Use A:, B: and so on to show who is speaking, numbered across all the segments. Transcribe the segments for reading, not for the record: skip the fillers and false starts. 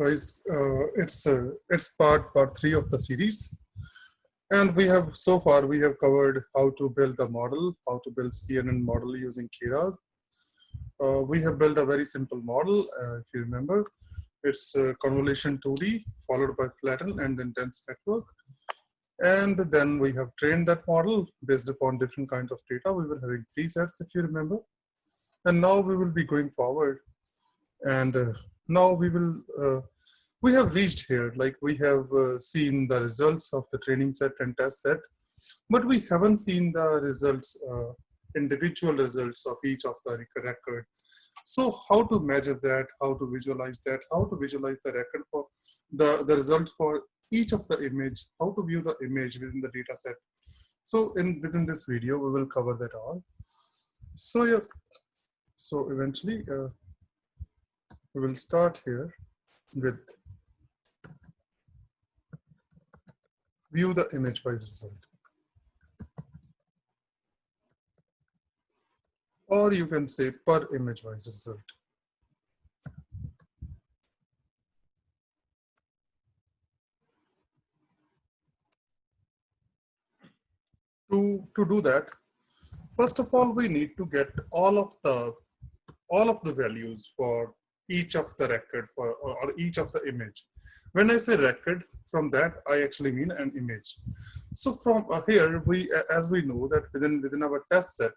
A: guys, it's part three of the series, and we have covered how to build a model, how to build CNN model using Keras. We have built a very simple model. If you remember, it's convolution 2D followed by flatten and then dense network, and then we have trained that model based upon different kinds of data. We were having 3 sets, if you remember, and now we will be going forward, and now we have reached here, like we have seen the results of the training set and test set, but we haven't seen the results, individual results of each of the record. So how to measure that, how to visualize that, how to visualize the record for the results for each of the image, how to view the image within the data set. So within this video, we will cover that all. So yeah, so eventually we will start here with view the image-wise result. Or you can say per image-wise result. To do that, first of all, we need to get all of the values for each of the record or each of the image. When I say record, from that I actually mean an image. So from here, as we know that within our test set,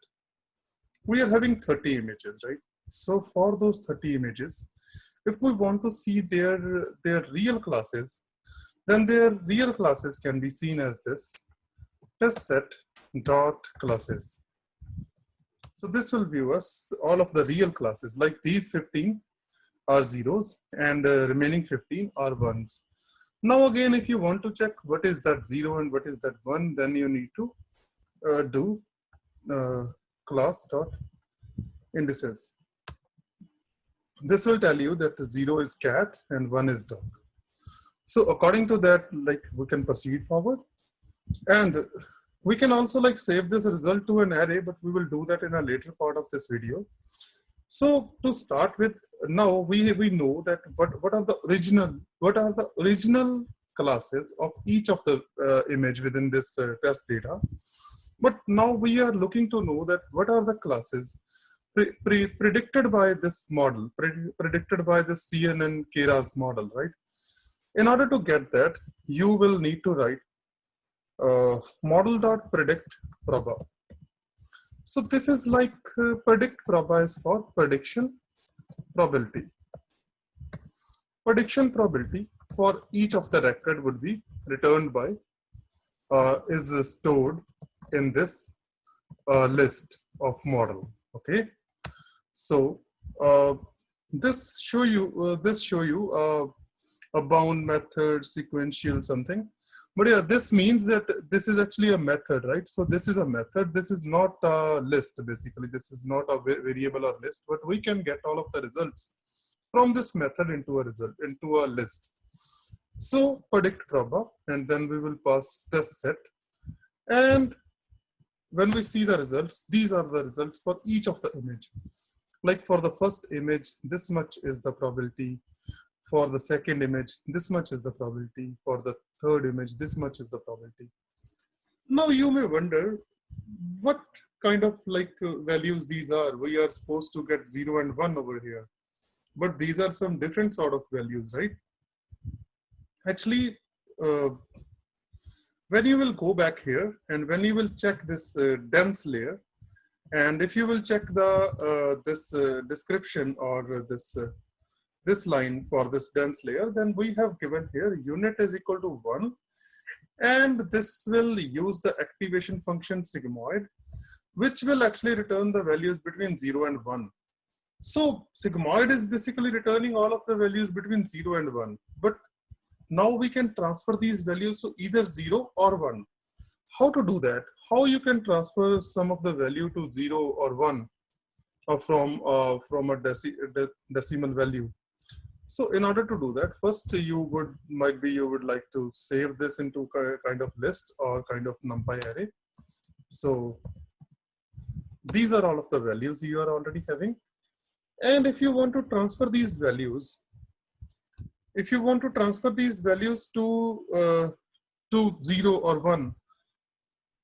A: we are having 30 images, right? So for those 30 images, if we want to see their real classes, then their real classes can be seen as this test set dot classes. So this will view us all of the real classes, like these 15 are zeros and remaining 15 are ones. Now again, if you want to check what is that 0 and what is that 1, then you need to do class dot indices. This will tell you that 0 is cat and 1 is dog. So according to that, like, we can proceed forward, and we can also like save this result to an array, but we will do that in a later part of this video. So to start with, now we know that what are the original classes of each of the image within this test data. But now we are looking to know that what are the classes predicted by this model, predicted by the CNN Keras model, right? In order to get that, you will need to write model.predict proba. So this is like predict proba is for prediction probability. Prediction probability for each of the record would be returned by is stored in this list of model. Okay, so this show you a bound method, sequential something. But yeah, this means that this is actually a method, right? So this is a method. This is not a list, basically. This is not a variable or list, but we can get all of the results from this method into a list. So predict proba, and then we will pass test set. And when we see the results, these are the results for each of the image. Like for the first image, this much is the probability. For the second image, this much is the probability. For the third image, this much is the probability. Now you may wonder what kind of like values these are. We are supposed to get 0 and 1 over here, but these are some different sort of values, right? Actually, when you will go back here and when you will check this dense layer, and if you will check the description or this line for this dense layer, then we have given here unit is equal to 1, and this will use the activation function sigmoid, which will actually return the values between 0 and 1. So sigmoid is basically returning all of the values between 0 and 1, but now we can transfer these values to either 0 or 1. How to do that? How you can transfer some of the value to 0 or 1 or from a decimal value? So in order to do that, first you would like to save this into a kind of list or kind of NumPy array. So these are all of the values you are already having. And if you want to transfer these values If you want to transfer these values to 0 or 1,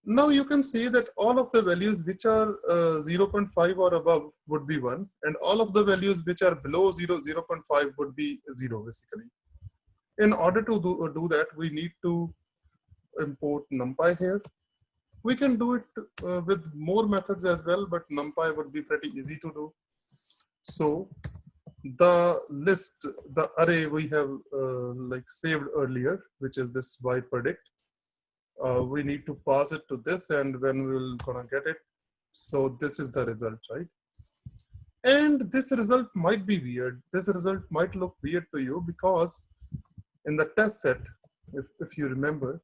A: now you can say that all of the values which are 0.5 or above would be 1, and all of the values which are below 0.5 would be 0 basically. In order to do that, we need to import NumPy here. We can do it with more methods as well, but NumPy would be pretty easy to do. So the list, the array we have like saved earlier, which is this y predict, we need to pass it to this, and when we'll gonna get it. So this is the result, right? And this result might be weird. This result might look weird to you because in the test set, if you remember,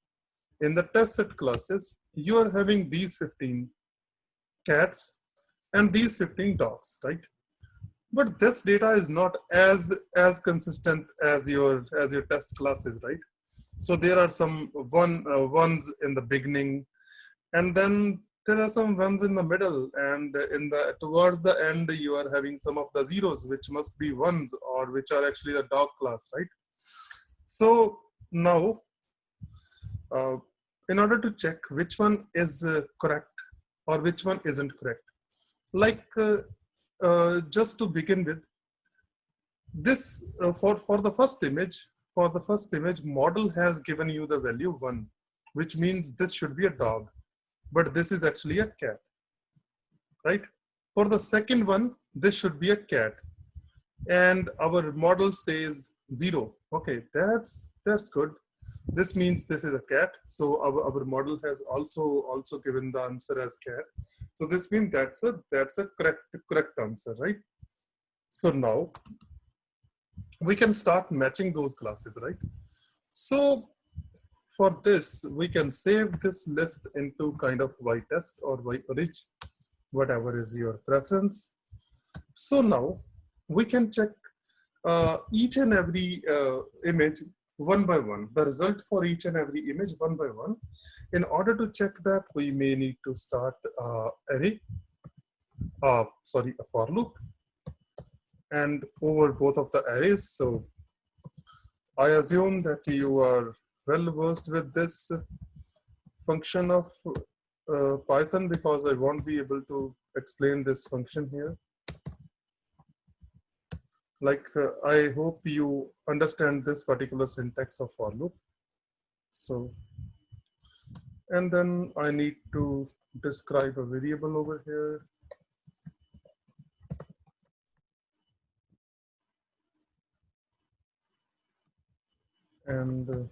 A: in the test set classes, you are having these 15 cats and these 15 dogs, right? But this data is not as consistent as your test classes, right? So there are some ones in the beginning, and then there are some ones in the middle, and in the towards the end you are having some of the zeros, which must be ones, or which are actually the dog class, right? So now, in order to check which one is correct or which one isn't correct, like just to begin with, this for the first image, model has given you the value 1, which means this should be a dog, but this is actually a cat, right? For the second one, this should be a cat, and our model says 0. Okay, that's good. This means this is a cat, so our model has also given the answer as cat. So this means that's a correct answer, right? So now we can start matching those classes, right? So for this, we can save this list into kind of ytest or yorig, whatever is your preference. So now we can check each and every image one by one, the result for each and every image one by one. In order to check that, we may need to start a for loop, and over both of the arrays. So I assume that you are well versed with this function of Python, because I won't be able to explain this function here. Like I hope you understand this particular syntax of for loop. So, and then I need to describe a variable over here. And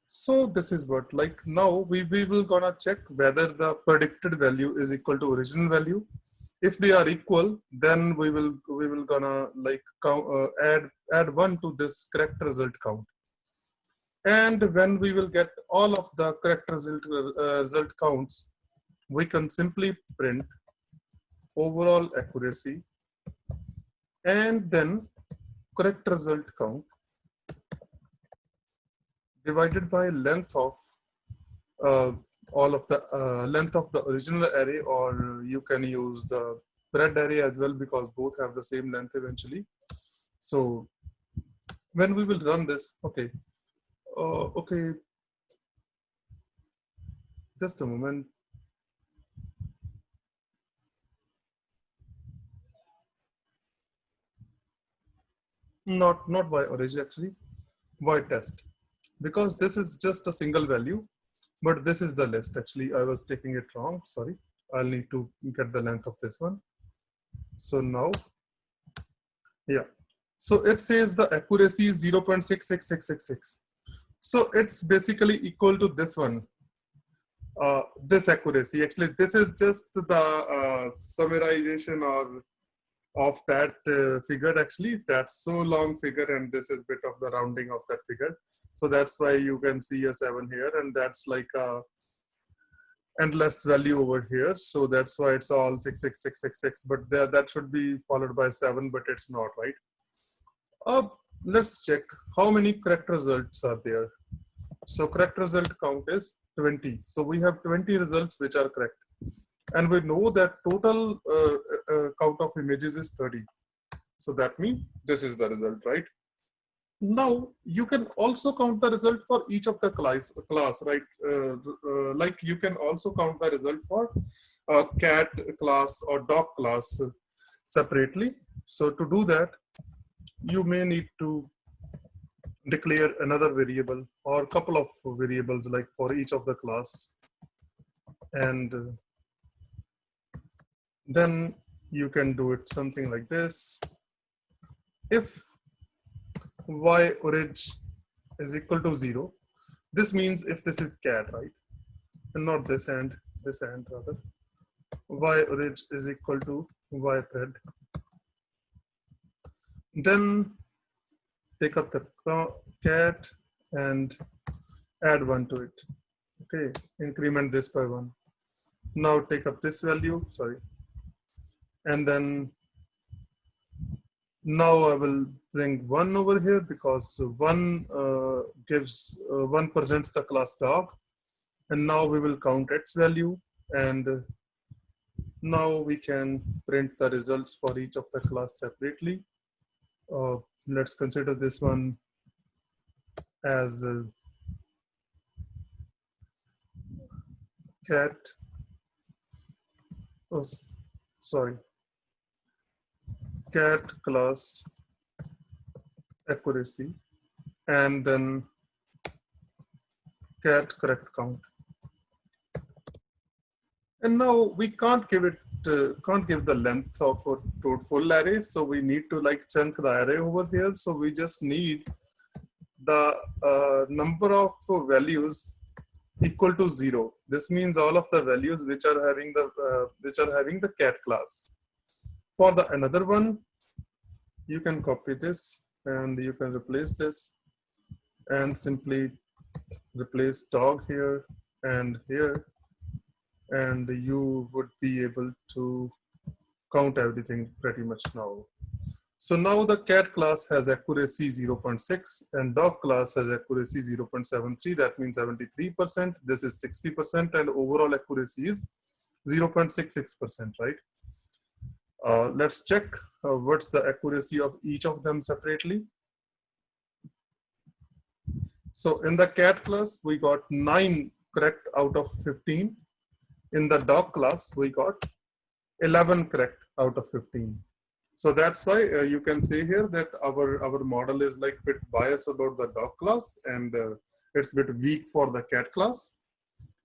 A: so this is what, like now we will gonna check whether the predicted value is equal to original value. If they are equal, then we will gonna like count, add 1 to this correct result count. And when we will get all of the correct result counts, we can simply print overall accuracy and then correct result count divided by length of all of the length of the original array, or you can use the spread array as well, because both have the same length eventually. So when we will run this, okay, just a moment. Not by origin actually, by test, because this is just a single value, but this is the list. Actually, I was taking it wrong. Sorry. I'll need to get the length of this one. So now, yeah. So it says the accuracy is 0.66666. So it's basically equal to this one. This accuracy. Actually, this is just the summarization or of that figure. Actually, that's so long figure, and this is bit of the rounding of that figure. So that's why you can see a 7 here, and that's like a endless value over here. So that's why it's all 66666. But that should be followed by 7, but it's not, right? Let's check how many correct results are there. So correct result count is 20. So we have 20 results which are correct. And we know that total count of images is 30. So that means this is the result, right? Now you can also count the result for each of the class, right? Like you can also count the result for a cat class or dog class separately. So to do that, you may need to declare another variable or a couple of variables like for each of the class, and then you can do it something like this. If y orig is equal to 0, this means if this is cat, right, and not this and rather, y orig is equal to y thread, then take up the cat and add 1 to it. Okay, increment this by 1. Now take up this value, sorry, and then now I will bring 1 over here because 1 1 presents the class dog, and now we will count its value, and now we can print the results for each of the class separately. Let's consider this one as cat, oh, sorry, cat class accuracy, and then cat correct count. And now we can't give it, can't give the length of a full array. So we need to like chunk the array over here. So we just need the number of values equal to 0. This means all of the values which are having the cat class. For the another one, you can copy this and you can replace this and simply replace dog here and here, and you would be able to count everything pretty much now. So now the cat class has accuracy 0.6 and dog class has accuracy 0.73. That means 73%. This is 60%, and overall accuracy is 0.66%, right? Let's check what's the accuracy of each of them separately. So in the cat class, we got 9 correct out of 15. In the dog class, we got 11 correct out of 15. So that's why you can say here that our model is like a bit biased about the dog class, and it's a bit weak for the cat class.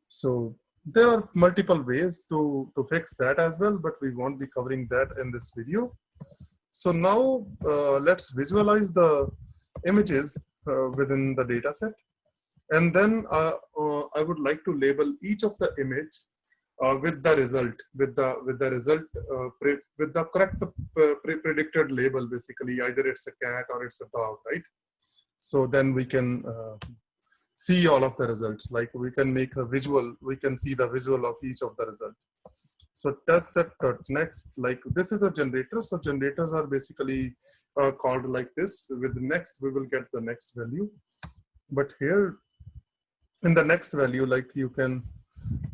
A: So there are multiple ways to fix that as well, but we won't be covering that in this video. So now let's visualize the images within the data set. And then I would like to label each of the image with the result, with the correct predicted label, basically either it's a cat or it's a dog, right? So then we can see all of the results. Like we can make a visual, we can see the visual of each of the result. So test set next, like this is a generator. So generators are basically called like this. With the next, we will get the next value. But here in the next value, like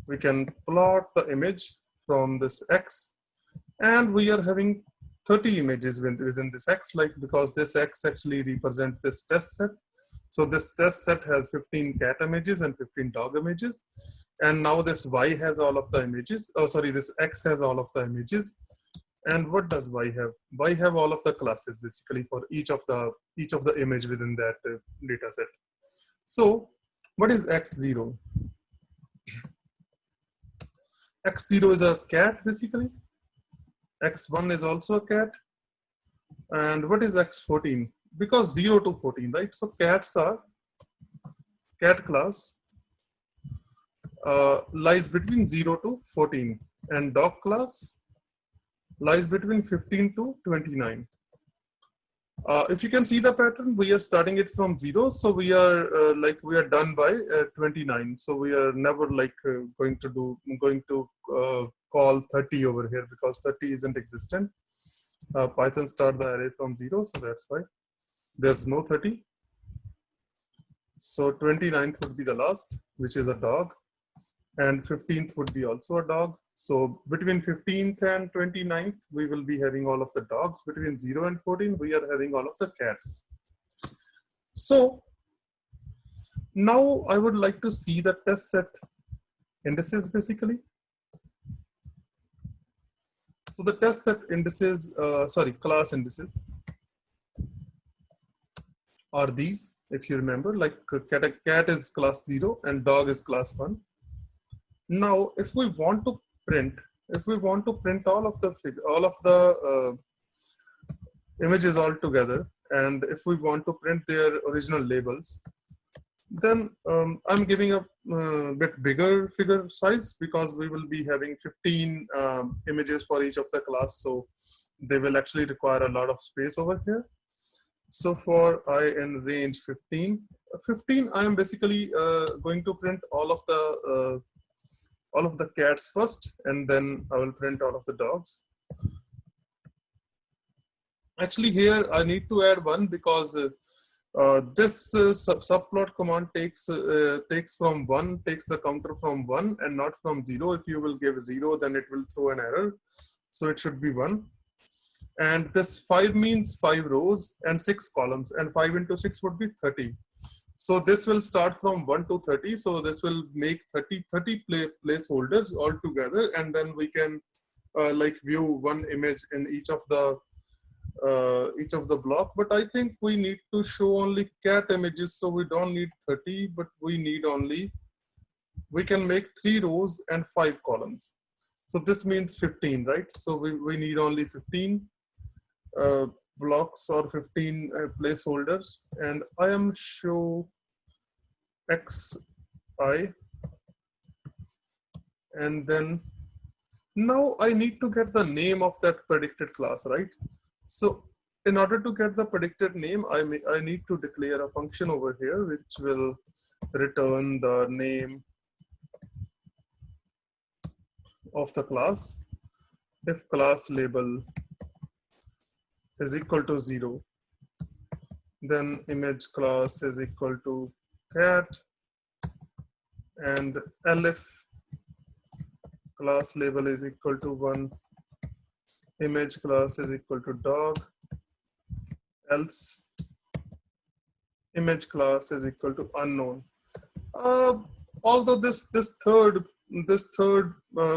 A: we can plot the image from this X, and we are having 30 images within this X, like because this X actually represents this test set. So this test set has 15 cat images and 15 dog images. And now this Y has all of the images. Oh, sorry, this X has all of the images. And what does Y have? Y have all of the classes basically for each of the image within that data set. So what is X0? X0 is a cat basically. X1 is also a cat. And what is X14? Because 0 to 14, right? So cats are, cat class lies between 0 to 14, and dog class lies between 15 to 29. If you can see the pattern, we are starting it from 0. So we are we are done by 29. So we are never going to call 30 over here because 30 isn't existent. Python start the array from 0. So that's why there's no 30. So 29th would be the last, which is a dog. And 15th would be also a dog. So between 15th and 29th, we will be having all of the dogs. Between 0 and 14, we are having all of the cats. So now I would like to see the test set indices basically. So the test set indices, class indices are these, if you remember, like cat is class 0 and dog is class 1. Now, if we want to print, all of the images all together, and if we want to print their original labels, then I'm giving a bit bigger figure size because we will be having 15 images for each of the class. So they will actually require a lot of space over here. So for I in range 15, I am basically going to print all of the cats first, and then I will print all of the dogs. Actually, here I need to add one because this subplot command takes from 1, takes the counter from 1 and not from 0. If you will give 0, then it will throw an error. So it should be 1. And this 5 means 5 rows and 6 columns, and 5 into 6 would be 30. So this will start from 1 to 30. So this will make 30 placeholders all together, and then we can like view one image in each of the block. But I think we need to show only cat images, so we don't need 30, but we can make 3 rows and 5 columns. So this means 15, right? So we need only 15 blocks or 15 placeholders, and I am show xi, and then now I need to get the name of that predicted class, right? So in order to get the predicted name, I need to declare a function over here which will return the name of the class. If class label is equal to 0, then image class is equal to cat, and elif class label is equal to 1, image class is equal to dog, else image class is equal to unknown. Although this third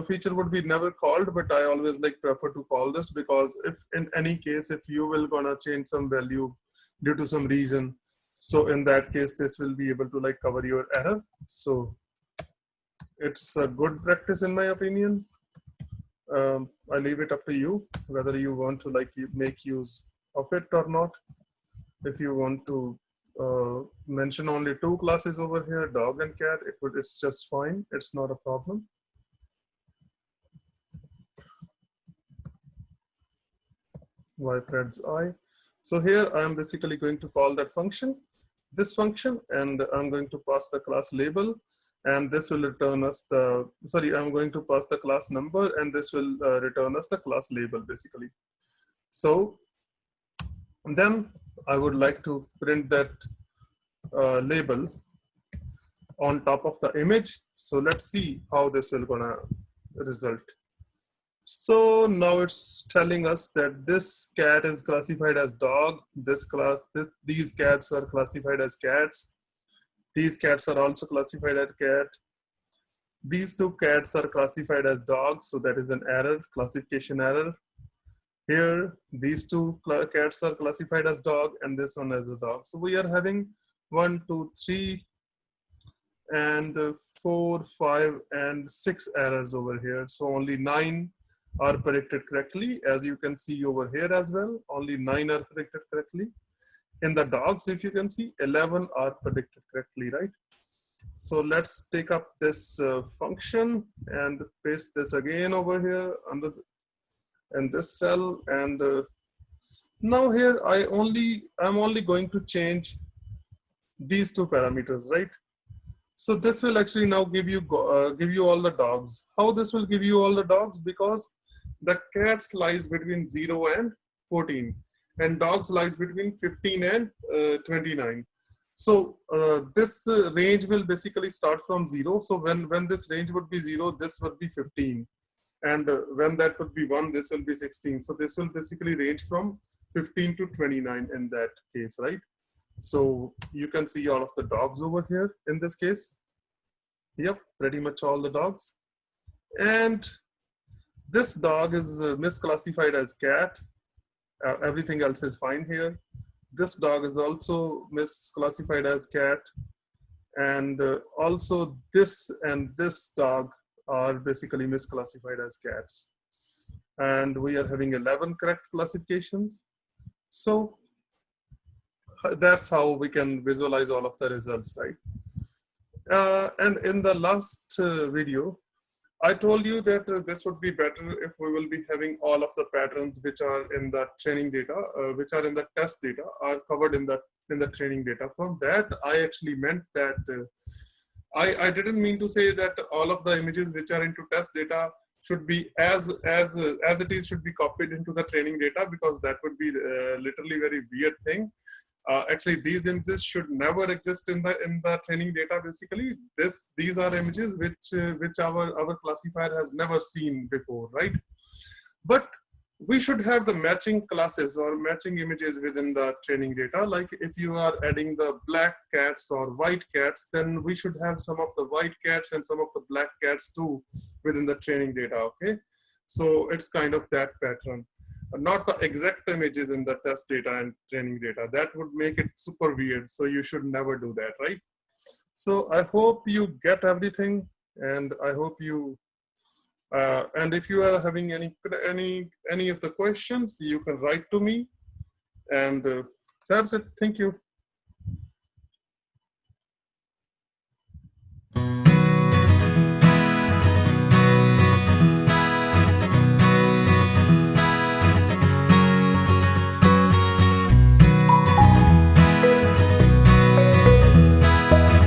A: feature would be never called, but I always like prefer to call this, because if in any case, if you will gonna change some value due to some reason, so in that case this will be able to like cover your error. So it's a good practice in my opinion. I leave it up to you whether you want to like make use of it or not. If you want to mention only 2 classes over here, dog and cat, it's just fine. It's not a problem. Y threads I. So here I'm basically going to call that function, this function, and I'm going to pass the class label, and this will return us the, I'm going to pass the class number, and this will return us the class label basically. So then I would like to print that label on top of the image. So let's see how this will gonna result. So now it's telling us that this cat is classified as dog. These cats are classified as cats. These cats are also classified as cat. These 2 cats are classified as dogs. So that is an error, classification error. Here, these 2 cats are classified as dog, and this one as a dog. So we are having 1, 2, 3, and 4, 5, and 6 errors over here. So only 9 are predicted correctly. As you can see over here as well, only 9 are predicted correctly. In the dogs, if you can see, 11 are predicted correctly, right? So let's take up this function and paste this again over here under in this cell, and now here I'm only going to change these 2 parameters, right? So this will actually now give you all the dogs. How this will give you all the dogs? Because the cats lies between 0 and 14, and dogs lies between 15 and 29. So this range will basically start from 0. So when this range would be 0, this would be 15. And when that would be 1, this will be 16. So this will basically range from 15 to 29 in that case, right? So you can see all of the dogs over here in this case. Yep, pretty much all the dogs. And this dog is misclassified as cat. Everything else is fine here. This dog is also misclassified as cat. And also this and this dog are basically misclassified as cats. And we are having 11 correct classifications. So that's how we can visualize all of the results, right? And in the last video, I told you that this would be better if we will be having all of the patterns which are in the training data, which are in the test data, are covered in the training data. From that, I actually meant that I didn't mean to say that all of the images which are into test data should be as it is should be copied into the training data, because that would be literally very weird thing. Actually, these images should never exist in the training data. Basically, these are images which our classifier has never seen before, right? But we should have the matching classes or matching images within the training data. Like if you are adding the black cats or white cats, then we should have some of the white cats and some of the black cats too within the training data. Okay, so it's kind of that pattern. Not the exact images in the test data and training data. That would make it super weird. So you should never do that, right? So I hope you get everything, and I hope you, and if you are having any of the questions, you can write to me, and that's it. Thank you.